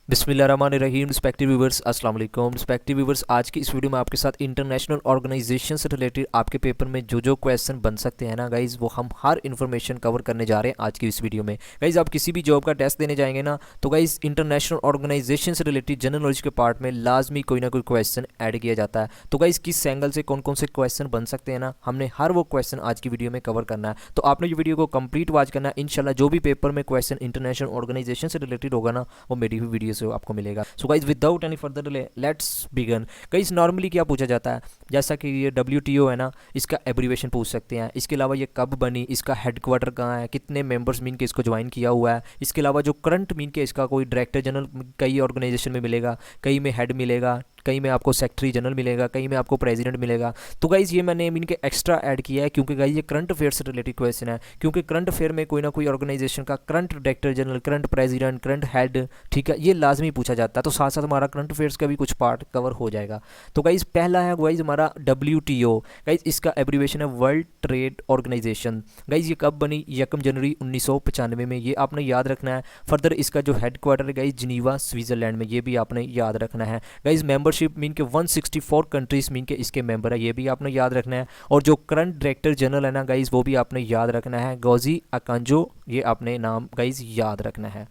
बिस्मिल्लाहिर्रहमानिर्रहीम। Respective viewers, अस्सलाम वालेकुम। रिस्पेक्टिव व्यूवर्स, आज की इस वीडियो में आपके साथ इंटरनेशनल ऑर्गेनाइजेशन से रिलेटेड आपके पेपर में जो क्वेश्चन बन सकते हैं ना गाइज़, वो हम हर इन्फॉर्मेशन कवर करने जा रहे हैं आज की इस वीडियो में। गाइज़, आप किसी भी जॉब का टेस्ट देने जाएंगे ना, तो गाइज़ इंटरनेशनल ऑर्गेनाइजेशन से रिलेटेड जनरल नॉलेज के पार्ट में लाजमी कोई ना कोई क्वेश्चन ऐड किया जाता है। तो गाइज़, किस एंगल से कौन कौन से क्वेश्चन बन सकते हैं ना, हमने हर वो क्वेश्चन आज की वीडियो में कवर करना है। तो आपने ये वीडियो को कंप्लीट वॉच करना है। इंशाल्लाह जो भी पेपर में क्वेश्चन इंटरनेशनल ऑर्गेनाइजेशन से रिलेटेड होगा ना, वो मेरी हुई वीडियो से आपको मिलेगा। So guys, without any further delay let's begin. Guys, normally क्या पूछा जाता है, जैसा कि ये WTO है ना, इसका एब्रीवेशन पूछ सकते हैं। इसके अलावा ये कब बनी, इसका हेडक्वार्टर कहाँ है, कितने मेंबर्स मीन के इसको ज्वाइन किया हुआ है। इसके अलावा जो करंट मीन के इसका कोई डायरेक्टर जनरल कई ऑर्गेनाइजेशन में मिलेगा, कई में हेड मिलेगा, कहीं में आपको सेक्रेटरी जनरल मिलेगा, कहीं में आपको प्रेसिडेंट मिलेगा। तो गाइज ये मैंने इनके एक्स्ट्रा ऐड किया है, क्योंकि गाइज ये करंट अफेयर से रिलेटेड क्वेश्चन है। क्योंकि करंट अफेयर में कोई ना कोई ऑर्गेनाइजेशन का current director general, current president, current head, ठीक है, ये लाजमी पूछा जाता है। तो साथ साथ हमारा करंट अफेयर्स का भी कुछ पार्ट कवर हो जाएगा। तो गाइज पहला है गाइज हमारा WTO। गाइज इसका एब्रीवेशन है वर्ल्ड ट्रेड ऑर्गेनाइजेशन। गाइज ये कब बनी, 1 जनवरी 1995 में, ये आपने याद रखना है। फर्दर इसका जो हेडक्वार्टर है गाइज जिनीवा स्विट्जरलैंड में, ये भी आपने याद रखना है। गाइज मेंबरशिप मीन के 164 कंट्रीज मीन के इसके मेंबर है, ये भी आपने याद रखना है। और जो करंट डायरेक्टर जनरल है ना गाइज, वो भी आपने याद रखना है, गोजी अकांजो, ये आपने नाम गाइज याद रखना है।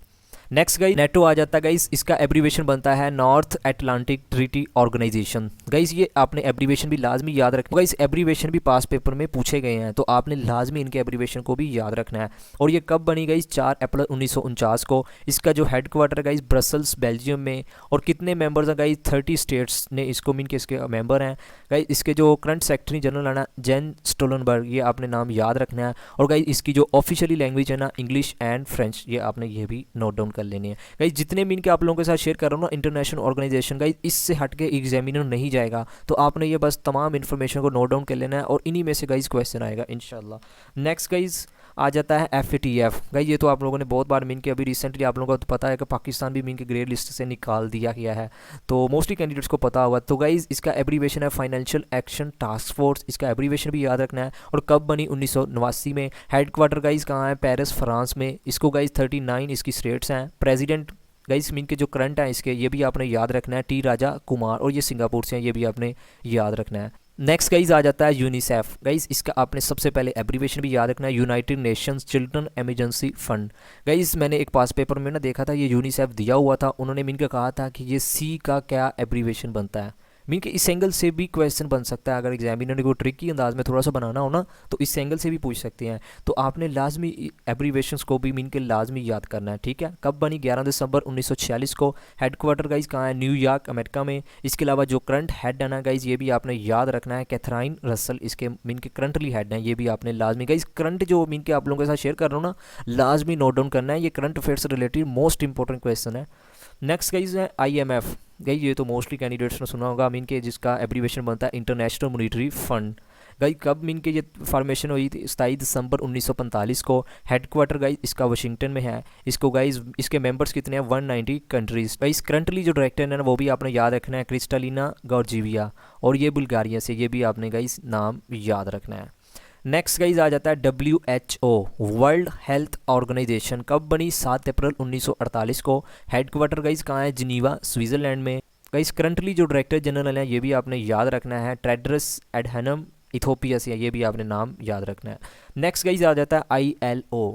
नेक्स्ट गाइज नेटो आ जाता है। गाइज इसका एब्रीवेशन बनता है North Atlantic Treaty Organisation. Guys ये आपने एब्रीवेशन भी लाजमी याद रखना। गाइज एब्रीवेशन भी पास पेपर में पूछे गए हैं, तो आपने लाजमी इनके एब्रीवेशन को भी याद रखना है। और ये कब बनी गाइज, 4 अप्रैल 1949 को। इसका जो हेडक्वार्टर है गाइज ब्रसल्स बेल्जियम में। और कितने मेंबर्स हैं गाइज, 30 स्टेट्स ने इसको मीन के इसके मेंबर हैं। गाइज इसके जो करंट सेक्रेटरी जनरल है ना, जेन स्टोलनबर्ग, ये आपने नाम याद रखना है। और गाइज इसकी जो ऑफिशियली लैंग्वेज है ना, इंग्लिश एंड फ्रेंच, ये आपने ये भी नोट डाउन लेनी है। गाइस जितने मीन के आप लोगों के साथ शेयर कर रहा हूँ ना इंटरनेशनल ऑर्गेनाइजेशन, गाइस इससे हट के एग्जामिनर नहीं जाएगा। तो आपने ये बस तमाम इन्फॉर्मेशन को नोट डाउन कर लेना है, और इन्हीं में से गाइस क्वेश्चन आएगा इंशाल्लाह। नेक्स्ट गाइस आ जाता है FATF। गाइस ये तो आप लोगों ने बहुत बार मीन के, अभी रिसेंटली आप लोगों को तो पता है कि पाकिस्तान भी मीन के ग्रे लिस्ट से निकाल दिया गया है, तो मोस्टली कैंडिडेट्स को पता होगा। तो गाइस इसका एब्रीवेशन है फाइनेंशियल एक्शन टास्क फोर्स। इसका एब्रीवेशन भी याद रखना है। और कब बनी, 1989 में। हेडक्वार्टर गाइस कहाँ है, पेरिस फ्रांस में। इसको गाइस 39 इसकी स्टेट्स हैं। प्रेसिडेंट गाइस मीन के जो करंट है इसके, ये भी आपने याद रखना है, T राजा कुमार, और ये सिंगापुर से हैं, ये भी आपने याद रखना है। नेक्स्ट गाइज आ जाता है यूनिसेफ। गाइज इसका आपने सबसे पहले एब्रीवेशन भी याद रखना है, United Nations children emergency fund. Guys मैंने एक पास पेपर में ना देखा था, ये यूनिसेफ दिया हुआ था, उन्होंने मीन का कहा था कि ये C का क्या एब्रीवेशन बनता है। मीन के इस एंगल से भी क्वेश्चन बन सकता है, अगर एग्जामिनर ने को ट्रिकी अंदाज में थोड़ा सा बनाना हो ना, तो इस एंगल से भी पूछ सकते हैं। तो आपने लाजमी एब्रीवेशंस को भी मीन के लाजमी याद करना है, ठीक है। कब बनी, 11 दिसंबर 1946 को। हेडक्वार्टर गाइज कहाँ है, न्यूयॉर्क अमेरिका में। इसके अलावा जो करंट हेड है ना गाइज, ये भी आपने याद रखना है, कैथराइन रसल इसके मीन के करंटली हेड हैं, ये भी आपने लाजमी गाइज करंट जो मीन के आप लोगों के साथ शेयर कर रहा हूँ ना, लाजमी नोट डाउन करना है। ये करंट अफेयर से रिलेटेड मोस्ट इंपॉर्टेंट क्वेश्चन है। नेक्स्ट गाइज है IMF। गई ये तो मोस्टली कैंडिडेट्स ने सुना होगा, मीन के जिसका एब्रीवेशन बनता है इंटरनेशनल मॉनिटरी फंड। गई कब मीन के ये फॉर्मेशन हुई थी, 27 दिसंबर 1945 को। हेडक्वार्टर गाइज इसका वाशिंगटन में है। इसको गाइज इसके मेंबर्स कितने हैं, 190 कंट्रीज। गाइज करंटली जो डायरेक्टर है ना, वो भी आपने याद रखना है, क्रिस्टलिना गॉर्जीविया, और ये बुल्गारिया से, ये भी आपने गाइज नाम याद रखना है। नेक्स्ट गाइज आ जाता है WHO वर्ल्ड हेल्थ ऑर्गेनाइजेशन। कब बनी, 7 अप्रैल 1948 को। हेडक्वार्टर गाइज कहाँ है, जिनीवा स्विट्जरलैंड में। गाइज करंटली जो डायरेक्टर जनरल है, ये भी आपने याद रखना है, टेड्रस एडहनम इथोपिया से, ये भी आपने नाम याद रखना है। नेक्स्ट गाइज आ जाता है ILO,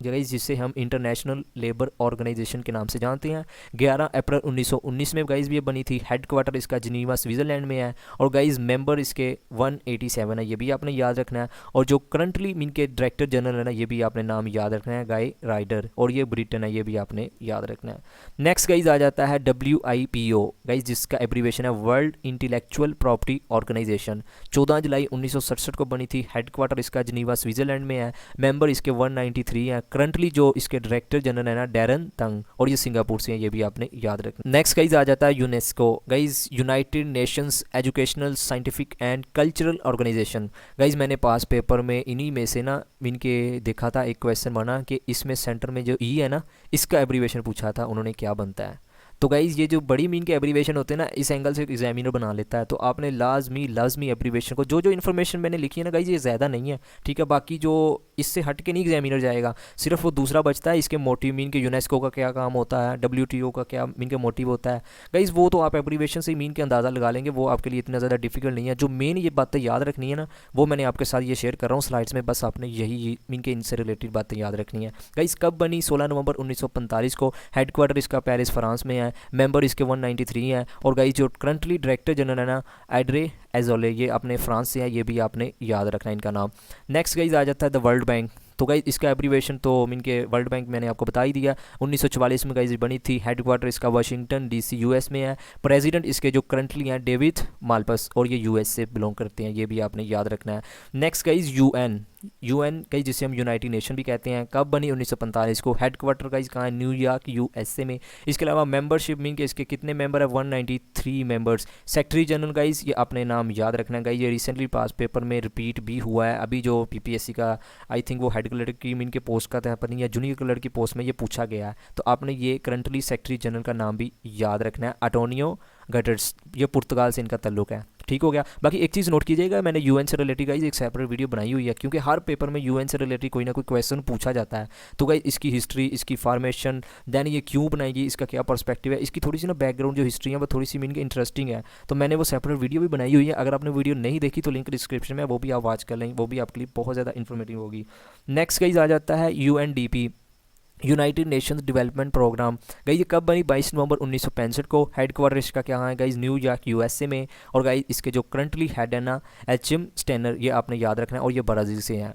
गाइज जिसे हम इंटरनेशनल लेबर ऑर्गेनाइजेशन के नाम से जानते हैं। 11 अप्रैल 1919 में गाइज ये बनी थी। हेडक्वार्टर इसका जिनीवा स्विट्जरलैंड में है। और गाइज मेंबर इसके 187 है, ये भी आपने याद रखना है। और जो करंटली मीन के डायरेक्टर जनरल है ना, ये भी आपने नाम याद रखना है, गाय राइडर, और ये ब्रिटेन है, ये भी आपने याद रखना है। नेक्स्ट गाइज आ जाता है WIPO, गाइज जिसका एब्रीवेशन है वर्ल्ड इंटेलेक्चुअल प्रॉपर्टी ऑर्गेनाइजेशन। 14 जुलाई 1967 को बनी थी। हेडक्वार्टर इसका जिनीवा स्विट्जरलैंड में है। मेंबर इसके 193 हैं। करंटली जो इसके डायरेक्टर जनरल है ना, डैरन तंग, और ये सिंगापुर से हैं, ये भी आपने याद रखना। नेक्स्ट गाइज आ जाता है UNESCO. Guys United Nations Educational Scientific and Cultural Organisation. Guys मैंने पास पेपर में इन्हीं में से ना इनके देखा था, एक क्वेश्चन बना कि इसमें सेंटर में जो E है ना, इसका एब्रीवेशन पूछा था उन्होंने, क्या बनता है। तो गाइज़ ये जो बड़ी मीन के एब्रीवेशन होते हैं ना, इस एंगल से एग्जामिनर बना लेता है। तो आपने लाजमी एब्रीवेशन को, जो इन्फॉर्मेशन मैंने लिखी है ना गाइज़, ये ज़्यादा नहीं है, ठीक है। बाकी जो इससे हट के नहीं एग्जामिनर जाएगा, सिर्फ वो दूसरा बचता है इसके मोटिव मीन के, यूनेस्को का क्या काम होता है, WTO का क्या मीन के मोटिव होता है गाइज़, वो तो आप एब्रीवेशन से मीन के अंदाज़ा लगा लेंगे, वो आपके लिए इतना ज़्यादा डिफिकल्ट नहीं है। जो मेन ये बातें याद रखनी है ना, वो मैंने आपके साथ ये शेयर कर रहा हूँ स्लाइड्स में, बस आपने यही मीन के इनसे रिलेटेड बातें याद रखनी है। गाइज़ कब बनी? 16 नवंबर 1945 को। हेडक्वार्टर इसका पेरिस फ्रांस में है। मेंबर इसके 193 हैं। और गाइस जो करंटली डायरेक्टर जनरल है ना, एड्रे एजोले, ये अपने फ्रांस से है, ये भी आपने याद रखना है इनका नाम। नेक्स्ट गाइस आ जाता है द वर्ल्ड बैंक। तो गाइस इसका एब्रीवेशन तो मीन के वर्ल्ड बैंक मैंने आपको बता ही दिया। 1944 में गाइस बनी थी। हेडक्वार्टर इसका वाशिंगटन DC US में है। प्रेसिडेंट इसके जो करंटली हैं डेविड माल्पस, और ये US से बिलोंग करते हैं, ये भी आपने याद रखना है। नेक्स्ट गाइस UN कई जिसे हम यूनाइटेड नेशन भी कहते हैं, कब बनी? 1945 को। हेडक्वार्टर का इसका है न्यूयॉर्क USA में। इसके अलावा मेंबरशिप मीन के इसके कितने मेंबर है? 193 मेंबर्स। सेक्रेटरी जनरल गाइस ये अपने नाम याद रखना है गाइस, ये रिसेंटली पास पेपर में रिपीट भी हुआ है। अभी जो PPSC का आई थिंक वो हेड क्लर्क की मीन के पोस्ट का था पता नहीं, या जूनियर क्लर्क की पोस्ट में ये पूछा गया है, तो आपने ये करंटली सेक्रेटरी जनरल का नाम भी याद रखना है, एंटोनियो गटर्स, ये पुर्तगाल से इनका ताल्लुक है। ठीक हो गया। बाकी एक चीज़ नोट कीजिएगा, मैंने UN से रिलेटेड गाइस एक सेपरेट वीडियो बनाई हुई है, क्योंकि हर पेपर में UN से रिलेटेड कोई ना कोई क्वेश्चन पूछा जाता है। तो गाइस इसकी हिस्ट्री, इसकी फॉर्मेशन, देन ये क्यों बनाएगी, इसका क्या पर्सपेक्टिव है, इसकी थोड़ी सी ना बैकग्राउंड जो हिस्ट्री है वो थोड़ी सी मीन के इंटरेस्टिंग है, तो मैंने वो सेपरेट वीडियो भी बनाई हुई है। अगर आपने वीडियो नहीं देखी तो लिंक डिस्क्रिप्शन में, वो भी आप वॉच कर लें, वो भी आपके लिए बहुत ज़्यादा इन्फॉर्मेटिव होगी। नेक्स्ट गाइस आ जाता है UNDP, United Nations Development Programme. Guys ये कब बनी? 22 नवंबर 1965 को। हेडक्वार्टर इसका क्या है गाइस? न्यूयॉर्क USA में। और गाइस इसके जो करंटली हेड है ना, HM स्टेनर, ये आपने याद रखना है, और ये ब्राज़ील से हैं।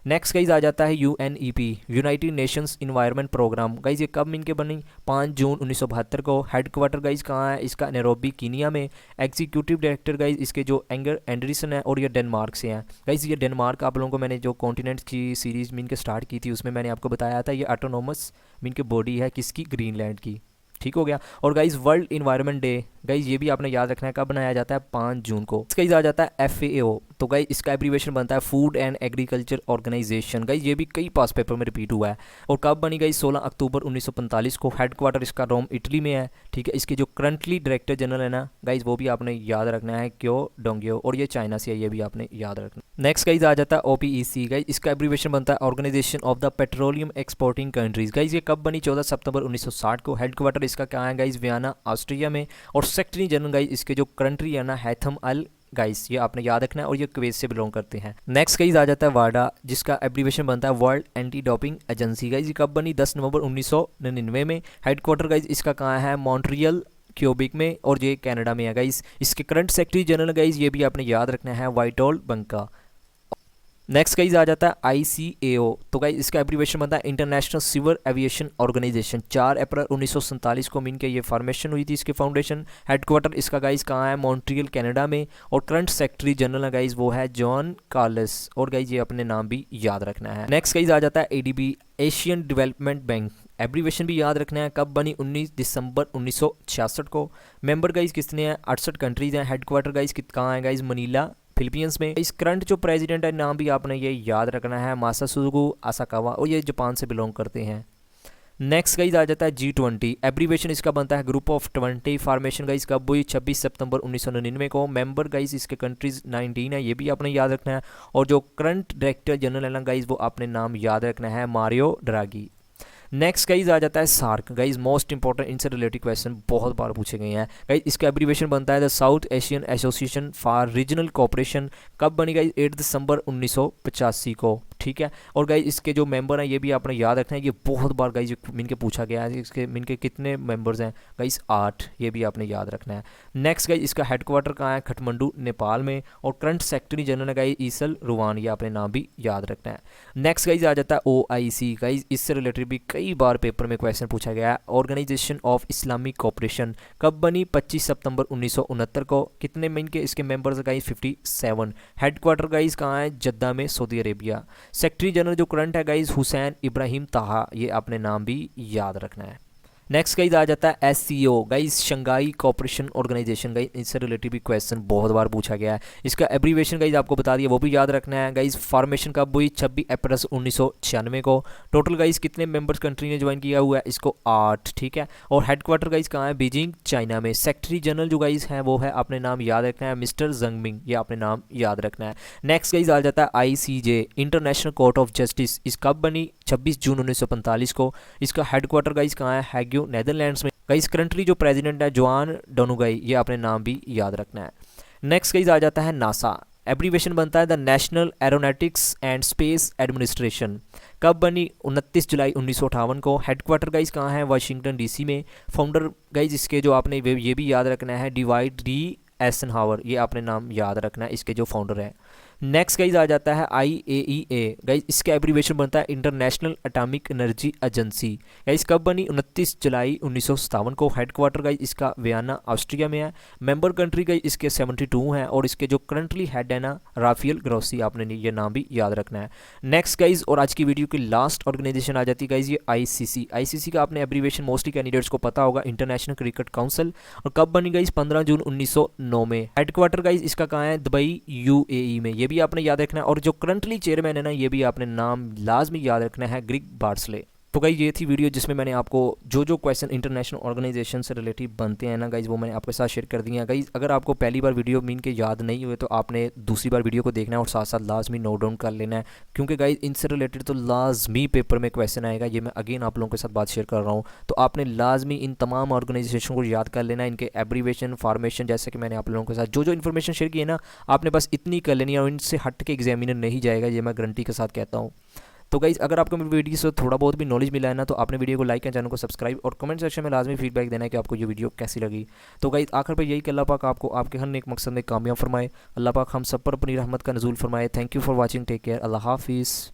नेक्स्ट गाइज आ जाता है UNEP, United Nations Environment Programme. Guys ये कब मिल के बनी? 5 जून 1972 को। हेडक्वार्टर गाइज कहाँ है इसका? नैरोबी कीनिया में। एग्जीक्यूटिव डायरेक्टर गाइज इसके जो एंगर एंडरसन है, और ये डेनमार्क से हैं। गाइज ये डेनमार्क, आप लोगों को मैंने जो कॉन्टिनेंट की सीरीज़ मीन के स्टार्ट की थी उसमें मैंने आपको बताया था, ये ऑटोनोमस मीन के बॉडी है किसकी? ग्रीनलैंड की। ठीक हो गया। और guys world environment day, guys ये भी आपने याद रखना है, कब बनाया जाता है? 5 जून को। गाइज आ जाता है FAO, तो गाइज इसका एब्रीवेशन बनता है Food and Agriculture Organisation. Guys ये भी कई पास पेपर में रिपीट हुआ है। और कब बनी गाइज? 16 अक्टूबर 1945 को। हेडक्वार्टर इसका रोम इटली में है। ठीक है। इसके जो करंटली डायरेक्टर जनरल है ना गाइज, वो भी आपने याद रखना है, क्यो डोंगियो, और ये चाइना से है, ये भी आपने याद रखना। नेक्स्ट गाइज आ जाता है OPEC। गाइज इसका एब्रीवेशन बनता है Organisation of the Petroleum Exporting Countries. Guys ये कब बनी? 14 सितंबर 1960 को। हेडक्वार्टर इसका क्या है गाइज? वियना ऑस्ट्रिया में। और सेक्रेटरी जनरल गाइज इसके जो करंटली है ना, हैथम अल गाइस, ये आपने याद रखना है, और ये कुवैत से बिलोंग करते हैं। नेक्स्ट गाइस आ जाता है वाडा, जिसका एब्रीवेशन बनता है world anti doping agency. Guys ये कब बनी? 10 नवंबर 1999 में। हेडक्वार्टर गाइस इसका कहाँ है? मॉन्ट्रियल क्यूबिक में, और ये कनाडा में है। गाइस इसके करंट सेक्रेटरी जनरल गाइस, ये भी आपने याद रखना है, वाइटोल बंका। नेक्स्ट गाइज आ जाता है ICAO, तो गाइज इसका एब्रीवेशन बनता है इंटरनेशनल सिविल एविएशन ऑर्गेनाइजेशन। 4 अप्रैल 1947 को मीन के ये फॉर्मेशन हुई थी इसके फाउंडेशन। हेडक्वार्टर इसका गाइज कहाँ है? मॉन्ट्रियल कनाडा में। और करंट सेक्रेटरी जनरल है गाइज, वो है जॉन कार्लस, और गाइज ये अपने नाम भी याद रखना है। नेक्स्ट गाइज आ जाता है ADB, Asian development bank. Abbreviation भी याद रखना है, कब बनी? 19 दिसंबर 1966 को। मेंबर गाइज कितने हैं? 68 कंट्रीज हैं। हेडक्वार्टर गाइज कहाँ है गाइज? मनीला, फिलीपींस में। इस करंट जो प्रेसिडेंट है, नाम भी आपने ये याद रखना है, मासासुगु आसाकावा, और ये जापान से बिलोंग करते हैं। नेक्स्ट गाइज आ जाता है G20, एब्रीवेशन इसका बनता है ग्रुप ऑफ 20। फॉर्मेशन गाइज कब हुई? 26 सितंबर 1999 को। मेंबर गाइज इसके कंट्रीज 19 है, ये भी आपने याद रखना है। और जो करंट डायरेक्टर जनरल है गाइज, वो आपने नाम याद रखना है, मारियो ड्रागी। नेक्स्ट गाइज आ जाता है सार्क। गाइज मोस्ट इंपॉर्टेंट, इनसे रिलेटेड क्वेश्चन बहुत बार पूछे गए हैं। गाइज इसका एब्रीवेशन बनता है the south Asian association for regional cooperation. कब बनी गाइज? 8 दिसंबर 1985 को। ठीक है। और गाइज इसके जो मेंबर हैं, ये भी आपने याद रखना है, ये बहुत बार गाइज मिन के पूछा गया है, इसके मिन के कितने मेंबर्स हैं गाइज? 8, ये भी आपने याद रखना है। नेक्स्ट गाइज इसका हेडक्वार्टर कहाँ है? काठमांडू, नेपाल में। और करंट सेक्रेटरी जनरल है गाइज ईसल रुवान, ये आपने नाम भी याद रखना है। नेक्स्ट गाइज आ जाता है OIC। गाइज इससे रिलेटेड भी कई बार पेपर में क्वेश्चन पूछा गया है, ऑर्गेनाइजेशन ऑफ इस्लामिक कोऑपरेशन। कब बनी? 25 सितंबर 1969 को। कितने मिन के इसके मेंबर्स गाइज? 57। हेडक्वार्टर गाइज कहाँ है? जद्दा में, सऊदी अरेबिया। सेक्रेटरी जनरल जो करंट है गाइज, हुसैन इब्राहिम ताहा, ये आपने नाम भी याद रखना है। नेक्स्ट गाइज आ जाता है SCO guys, Shanghai Cooperation Organisation. Guys इससे रिलेटेड भी क्वेश्चन बहुत बार पूछा गया है। इसका एब्रीवेशन गाइज आपको बता दिया, वो भी याद रखना है। गाइज फॉर्मेशन कब हुई? 26 अप्रैल 1996 को। टोटल गाइज कितने मेंबर्स कंट्री ने ज्वाइन किया हुआ है इसको? 8, ठीक है। और हेडक्वार्टर गाइज कहाँ है? बीजिंग, चाइना में। सेक्रेटरी जनरल जो गाइज है वो है, अपने नाम याद रखना है, मिस्टर जंगमिंग, ये अपने नाम याद रखना है। नेक्स्ट गाइज आ जाता है ICJ, international court of justice. इस कब बनी? 26 जून 1945 को। इसका हेडक्वार्टर गाइज कहाँ है? हैग्यू, नेदरलैंड्स में। गाइस करंटली जो प्रेसिडेंट है जोआन डोनुगाई, ये अपने नाम भी याद रखना है। नेक्स्ट गाइस आ जाता है नासा, एब्रीवेशन बनता है the national aeronautics and space administration. कब बनी? 29 जुलाई 1958 को। हेडक्वार्टर गाइस कहाँ है? वाशिंगटन DC में। फाउंडर गाइस इसके जो आपने ये भी याद रखना है, डिवाइड डी एसनहावर, ये आपने नाम याद रखना है, इसके जो फाउंडर है। नेक्स्ट गाइज आ जाता है IAEA गाइज, इसका एब्रीवेशन बनता है international atomic energy agency. Guys कब बनी? 29 जुलाई 1957 को। हेडक्वार्टर गाइज इसका वियना, ऑस्ट्रिया में है। मेंबर कंट्री गाइज इसके 72 हैं, और इसके जो करंटली हेड है ना, राफेल ग्रोसी, आपने ये नाम भी याद रखना है। नेक्स्ट गाइज और आज की वीडियो की लास्ट ऑर्गेनाइजेशन आ जाती है गाइज, ये ICC का आपने एब्रीवेशन मोस्टली कैंडिडेट्स को पता होगा, इंटरनेशनल क्रिकेट काउंसिल। और कब बनी गाइज? 15 जून 1909 में। हेडक्वार्टर गाइज इसका कहाँ है? दुबई, UAE में। ये भी आपने याद रखना है। और जो करंटली चेयरमैन है ना, ये भी आपने नाम लाजमी याद रखना है, ग्रेग बार्सले। तो गाइज ये थी वीडियो जिसमें मैंने आपको जो क्वेश्चन इंटरनेशनल ऑर्गेनाइजेशन से रिलेटेड बनते हैं ना गाइज, वो मैंने आपके साथ शेयर कर दिया। गाइज अगर आपको पहली बार वीडियो मीन के याद नहीं हुए तो आपने दूसरी बार वीडियो को देखना है और साथ साथ लाजमी नोट डाउन कर लेना है, क्योंकि गाइज इनसे रिलेटेड तो लाजमी पेपर में क्वेश्चन आएगा। ये मैं अगेन आप लोगों के साथ बात शेयर कर रहा हूँ। तो आपने लाजमी इन तमाम ऑर्गेनाइजेशन को याद कर लेना है, इनके एब्रीवेशन, फॉर्मेशन, जैसे कि मैंने आप लोगों के साथ जो इन्फॉर्मेशन शेयर की है ना, आपने बस इतनी कर लेनी है, और इनसे हट के एग्जामिनर नहीं जाएगा, ये मैं गारंटी के साथ कहता हूँ। तो गाइज अगर आपको मेरी वीडियो से थोड़ा बहुत भी नॉलेज मिला है ना, तो आपने वीडियो को लाइक एंड चैनल को सब्सक्राइब, और कमेंट सेक्शन में लाजमी फीडबैक देना है कि आपको ये वीडियो कैसी लगी। तो गाइज आखिर पर यही कि अल्लाह पाक आपको आपके हर नेक मकसद में कामयाब फरमाए। अल्लाह पाक हम सब पर अपनी रहमत का नज़ूल फरमाए। Thank you for watching, take care, अल्लाह हाफिज़।